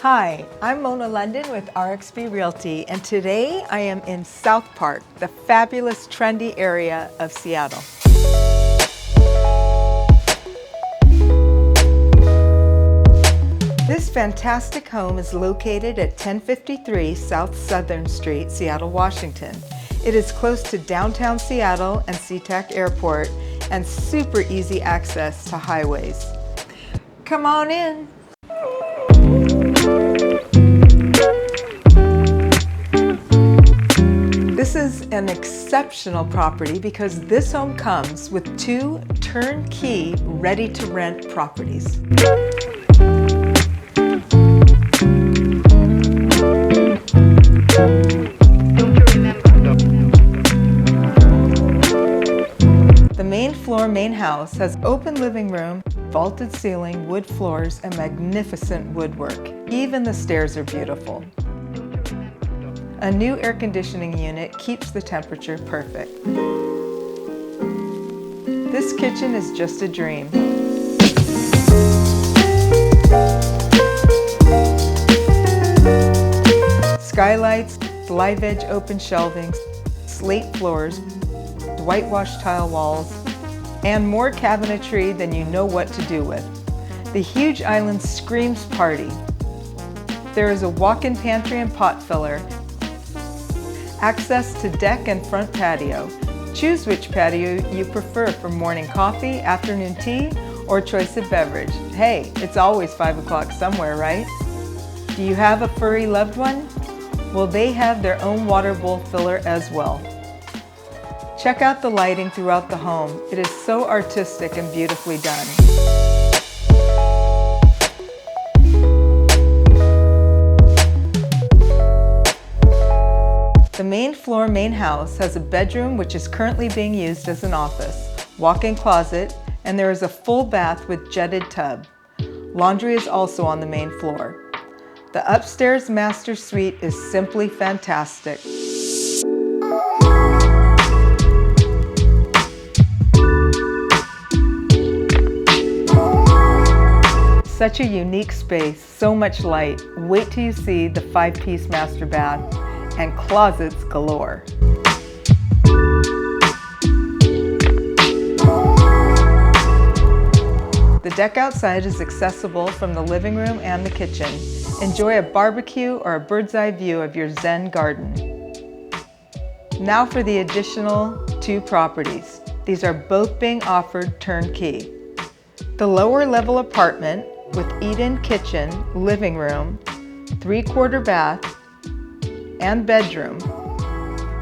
Hi, I'm Mona London with RXB Realty, and today I am in Southpark, the fabulous trendy area of Seattle. This fantastic home is located at 1053 South Southern Street, Seattle, Washington. It is close to downtown Seattle and SeaTac Airport and super easy access to highways. Come on in. This is an exceptional property because this home comes with 2 turnkey, ready-to-rent properties. The main floor, main house has open living room, vaulted ceiling, wood floors, and magnificent woodwork. Even the stairs are beautiful. A new air conditioning unit keeps the temperature perfect. This kitchen is just a dream. Skylights, live edge open shelving, slate floors, whitewashed tile walls, and more cabinetry than you know what to do with. The huge island screams party. There is a walk-in pantry and pot filler, access to deck and front patio. Choose which patio you prefer for morning coffee, afternoon tea, or choice of beverage. Hey, it's always 5 o'clock somewhere, right? Do you have a furry loved one? Well, they have their own water bowl filler as well. Check out the lighting throughout the home. It is so artistic and beautifully done. The main floor, main house has a bedroom which is currently being used as an office, walk-in closet, and there is a full bath with jetted tub. Laundry is also on the main floor. The upstairs master suite is simply fantastic. Such a unique space, so much light. Wait till you see the 5-piece master bath and closets galore. The deck outside is accessible from the living room and the kitchen. Enjoy a barbecue or a bird's eye view of your Zen garden. Now for the additional 2 properties. These are both being offered turnkey. The lower level apartment with eat-in kitchen, living room, 3/4 bath, and bedroom,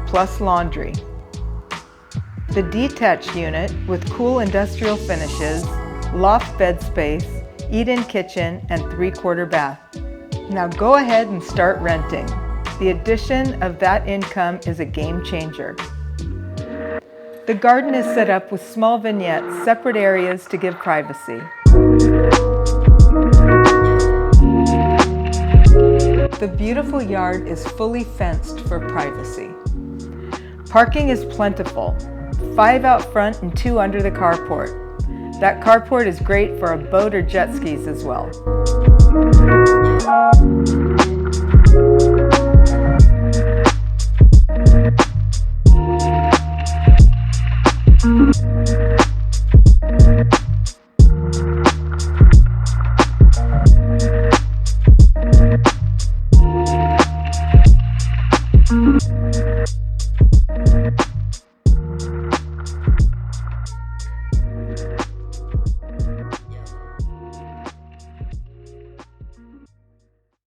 plus laundry. The detached unit with cool industrial finishes, loft bed space, eat-in kitchen, and 3/4 bath. Now go ahead and start renting. The addition of that income is a game changer. The garden is set up with small vignettes, separate areas to give privacy. The beautiful yard is fully fenced for privacy. Parking is plentiful, 5 out front and 2 under the carport. That carport is great for a boat or jet skis as well.